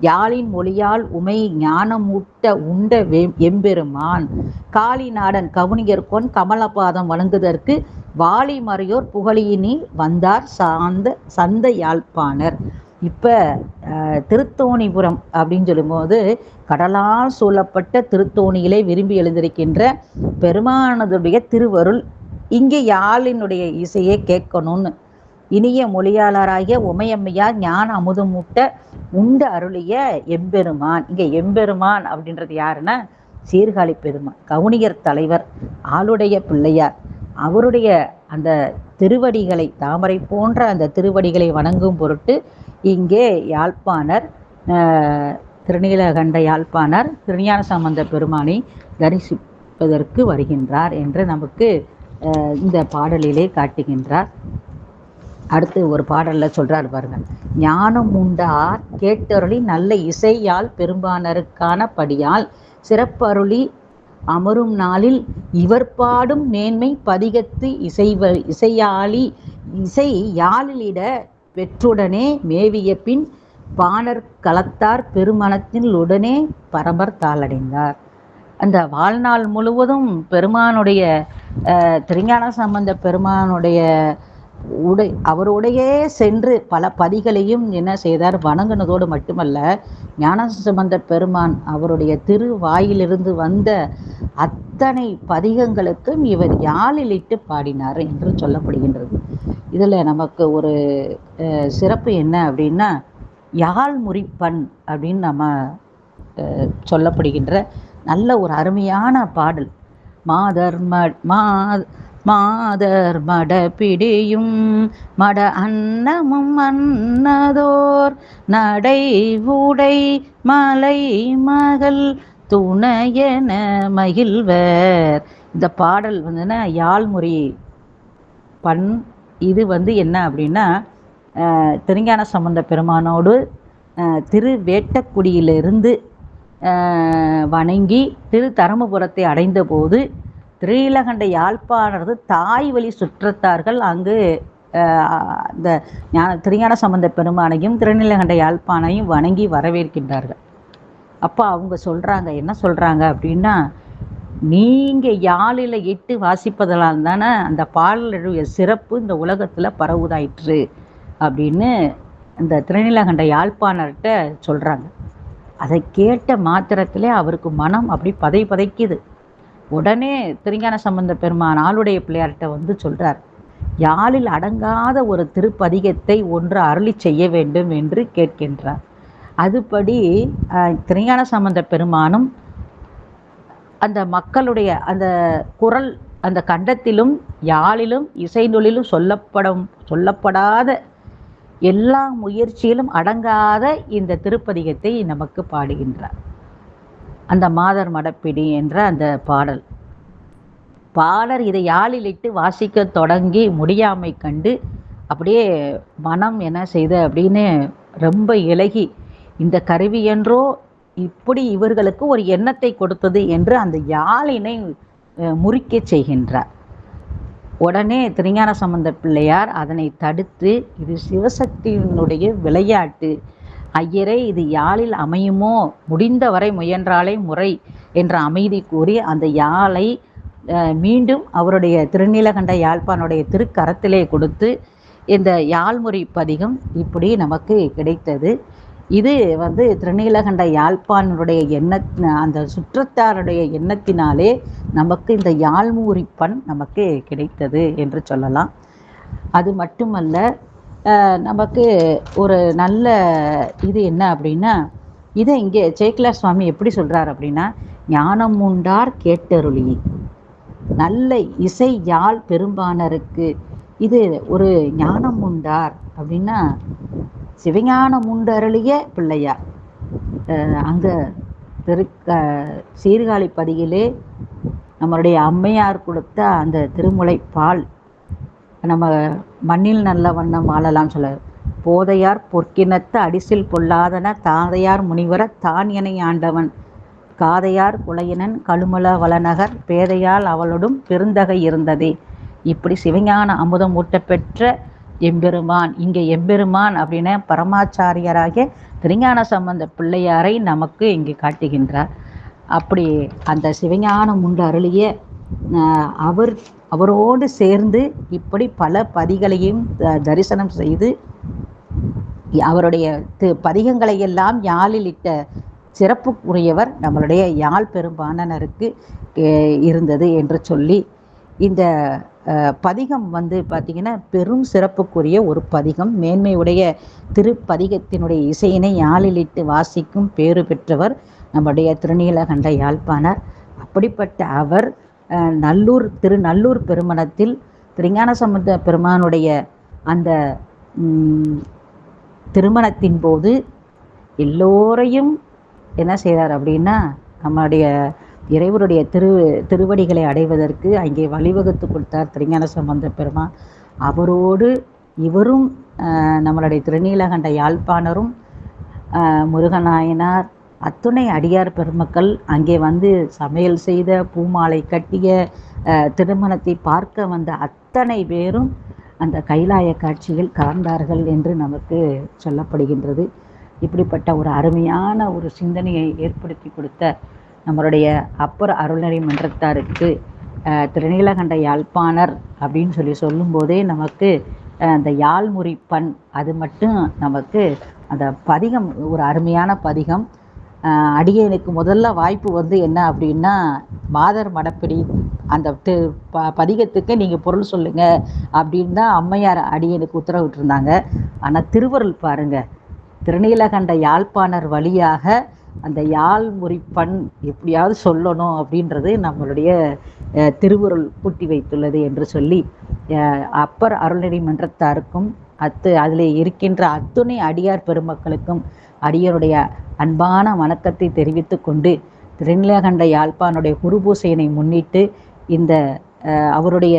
யாழின் மொழியால் உமை ஞானமூட்ட உண்ட எம்பெருமான் காளி நாடன் கவுனியர்கொன் கமலபாதம் வணங்குதற்கு வாலி மறையோர் புகழியினில் வந்தார் சந்த யாழ்ப்பாணர். இப்போ திருத்தோணிபுரம் அப்படின்னு சொல்லும்போது கடலால் சூழப்பட்ட திருத்தோணியிலே விரும்பி எழுந்திருக்கின்ற பெருமானதுடைய திருவருள் இங்கே யாழினுடைய இசையை கேட்கணும்னு இனிய மொழியாளராகிய உமையம்மையார் ஞான அமுதமூட்ட உண்ட அருளிய எம்பெருமான். இங்கே எம்பெருமான் அப்படின்றது யாருன்னா சீர்காழி பெருமான், கவுனியர் தலைவர், ஆளுடைய பிள்ளையார். அவருடைய அந்த திருவடிகளை தாமரை போன்ற அந்த திருவடிகளை வணங்கும் பொருட்டு இங்கே யாழ்ப்பாணர் திருநீலகண்ட யாழ்ப்பாணர் திருஞான சம்பந்த பெருமானை தரிசிப்பதற்கு வருகின்றார் என்று நமக்கு இந்த பாடலிலே காட்டுகின்றார். அடுத்து ஒரு பாடலில் சொல்கிறார் பாருங்க. ஞானம் உண்டார் கேட்டருளி நல்ல இசையால் பெரும்பானருக்கான படியால் சிறப்பருளி அமரும் நாளில் இவர் பாடும் மேன்மை பதிகத்து இசையாளி இசை யாழிலிட பெற்றுடனே மேவிய பின் பாணர் களத்தார் பெருமனத்தில் உடனே பரமர் தாளடைந்தார். அந்த வாழ்நாள் முழுவதும் பெருமானுடைய திருஞான சம்பந்த பெருமானுடைய அவருடையே சென்று பல பதிகளையும் என்ன செய்தார், வணங்கினதோடு மட்டுமல்ல, ஞான சம்பந்த பெருமான் அவருடைய திருவாயிலிருந்து வந்த அத்தனை பதிகங்களுக்கும் இவர் யாழிலிட்டு பாடினார் என்று சொல்லப்படுகின்றது. இதில் நமக்கு ஒரு சிறப்பு என்ன அப்படின்னா, யாழ் முறிப்பண் அப்படின்னு நம்ம சொல்லப்படுகின்ற நல்ல ஒரு அருமையான பாடல். மாதர் மட பிடியும் மட அன்னமும் அன்னதோர் நடை உடை மலை மகள் துணையென மகிழ்வர். இந்த பாடல் வந்துன்னா யாழ்முறி பண். இது என்ன அப்படின்னா, திருஞான சம்பந்த பெருமானோடு திருவேட்டக்குடியிலிருந்து வணங்கி திரு தருமபுரத்தை அடைந்த போது திருநீலகண்ட யாழ்ப்பாணரது தாய் வழி சுற்றத்தார்கள் அங்கு இந்த திருஞான சம்பந்த பெருமானையும் திருநீலகண்ட யாழ்ப்பாணையும் வணங்கி வரவேற்கின்றார்கள். அப்போ அவங்க சொல்கிறாங்க, என்ன சொல்கிறாங்க அப்படின்னா, நீங்கள் யாழில் இட்டு வாசிப்பதனால் தானே அந்த பாடலுடைய சிறப்பு இந்த உலகத்தில் பரவுதாயிற்று அப்படின்னு இந்த திருநீலகண்ட யாழ்ப்பாணர்கிட்ட சொல்கிறாங்க. அதை கேட்ட மாத்திரத்திலே அவருக்கு மனம் அப்படி பதைக்குது. உடனே திருஞான சம்பந்த பெருமான் ஆளுடைய பிள்ளையார்கிட்ட சொல்கிறார், யாழில் அடங்காத ஒரு திருப்பதிகத்தை ஒன்று அருளி செய்ய வேண்டும் என்று கேட்கின்றார். அதுபடி திருஞான சம்பந்த பெருமானும் அந்த மக்களுடைய அந்த குரல் அந்த கண்டத்திலும் யாழிலும் இசை நூலிலும் சொல்லப்படாத எல்லா முயற்சியிலும் அடங்காத இந்த திருப்பதிகத்தை நமக்கு பாடுகின்றார். அந்த மாதர் மடப்பிடி என்ற அந்த பாடல் இதை யாழிலிட்டு வாசிக்க தொடங்கி முடியாமை கண்டு அப்படியே மனம் என்ன செய்த அப்படின்னு ரொம்ப இலகி, இந்த கருவி என்றோ இப்படி இவர்களுக்கு ஒரு எண்ணத்தை கொடுத்தது என்று அந்த யாழினை முறிக்க செய்கின்றார். உடனே திருஞான சம்பந்த பிள்ளையார் அதனை தடுத்து, இது சிவசக்தியினுடைய விளையாட்டு, ஐயரே இது யாழில் அமையுமோ, முடிந்தவரை முயன்றாலே முறை என்ற அமைதி கூறி அந்த யாழை மீண்டும் அவருடைய திருநீலகண்ட யாழ்ப்பாணனுடைய திருக்கரத்திலே கொடுத்து இந்த யாழ்முறை பதிகம் இப்படி நமக்கு கிடைத்தது. இது திருநீலகண்ட யாழ்ப்பாணனுடைய அந்த சுற்றத்தாருடைய எண்ணத்தினாலே நமக்கு இந்த யாழ்முறிப்பண் நமக்கு கிடைத்தது என்று சொல்லலாம். அது மட்டுமல்ல, நமக்கு ஒரு நல்ல இது என்ன அப்படின்னா, இதை இங்கே சேக்கிழார் சுவாமி எப்படி சொல்றார் அப்படின்னா, ஞானம் உண்டார் கேட்டருளி, நல்ல இசை யாழ் பெரும்பானருக்கு இது ஒரு ஞானம் உண்டார் அப்படின்னா சிவஞானம் உண்டருளிய பிள்ளையார். அங்கே சீர்காழி பதியிலே நம்மளுடைய அம்மையார் கொடுத்த அந்த திருமுலை பால், நம்ம மண்ணில் நல்ல வண்ணம் வாழலாம் சொல்ல, போதையார் பொற்கினத்த அடிசில் பொல்லாதன தாதையார் முனிவர தான் என ஆண்டவன் காதையார் குலையினன் கழுமல வளநகர் பேதையால் அவளோடும் பெருந்தகை இருந்ததே. இப்படி சிவஞான அமுதம் ஊட்டப்பெற்ற எம்பெருமான், இங்கே எம்பெருமான் அப்படின்னா பரமாச்சாரியராகிய திருஞான சம்பந்த பிள்ளையாரை நமக்கு இங்கே காட்டுகின்றார். அப்படி அந்த சிவஞானம் உண்டு அருளிய அவரோடு சேர்ந்து இப்படி பல பதிகளையும் தரிசனம் செய்து அவருடைய பதிகங்களை எல்லாம் யாழில் இட்ட சிறப்புக்குரியவர் நம்மளுடைய யாழ் பெரும்பாணனருக்கு இருந்தது என்று சொல்லி, இந்த பதிகம் பார்த்திங்கன்னா பெரும் சிறப்புக்குரிய ஒரு பதிகம். மேன்மையுடைய திருப்பதிகத்தினுடைய இசையினை யாழிலிட்டு வாசிக்கும் பேறு பெற்றவர் நம்முடைய திருநீலகண்ட யாழ்ப்பாணர். அப்படிப்பட்ட அவர் திருநல்லூர் பெருமணத்தில் திருஞான சம்பந்த பெருமானுடைய அந்த திருமணத்தின் போது எல்லோரையும் என்ன செய்தார் அப்படின்னா, நம்முடைய இறைவருடைய திருவடிகளை அடைவதற்கு அங்கே வழிவகுத்து கொடுத்தார் திருஞான சம்பந்த பெருமான். அவரோடு இவரும் நம்மளுடைய திருநீலகண்ட யாழ்ப்பாணரும் முருகநாயனார் அத்துணை அடியார் பெருமக்கள் அங்கே சமையல் செய்த, பூமாலை கட்டிய, திருமணத்தை பார்க்க வந்த அத்தனை பேரும் அந்த கைலாய காட்சியில் கலந்தார்கள் என்று நமக்கு சொல்லப்படுகின்றது. இப்படிப்பட்ட ஒரு அருமையான ஒரு சிந்தனையை ஏற்படுத்தி கொடுத்த நம்மளுடைய அப்பர் அருள்நெறி மன்றத்தாருக்கு திருநீலகண்ட யாழ்ப்பாணர் அப்படின்னு சொல்லும்போதே நமக்கு அந்த யாழ்முறிப்பண் அது மட்டும் நமக்கு அந்த பதிகம் ஒரு அருமையான பதிகம். அடியனுக்கு முதல்ல வாய்ப்பு என்ன அப்படின்னா, மாதர் மடப்பிடி அந்த பதிகத்துக்கு நீங்கள் பொருள் சொல்லுங்கள் அப்படின்னு தான் அம்மையார் அடியனுக்கு உத்தரவிட்டிருந்தாங்க. ஆனால் திருவருள் பாருங்கள், திருநீலகண்ட யாழ்ப்பாணர் வழியாக அந்த யாழ்முறிப்பண் எப்படியாவது சொல்லணும் அப்படின்றது நம்மளுடைய திருவருள் பூட்டி வைத்துள்ளது என்று சொல்லி அப்பர் அருள்நெறி மன்றத்தாருக்கும் அதில் இருக்கின்ற அத்துணை அடியார் பெருமக்களுக்கும் அடியருடைய அன்பான வணக்கத்தை தெரிவித்து கொண்டு, திருநீலகண்ட யாழ்ப்பாணனுடைய குருபூசையினை முன்னிட்டு இந்த அவருடைய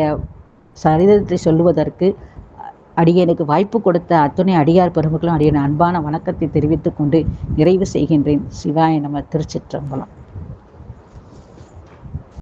சரிதத்தை சொல்லுவதற்கு அடியனுக்கு வாய்ப்பு கொடுத்த அத்துணை அடியார் பெருமக்களும் அடியன் அன்பான வணக்கத்தை தெரிவித்து கொண்டு நிறைவு செய்கின்றேன். சிவாய நம. திருச்சிற்றம்பலம்.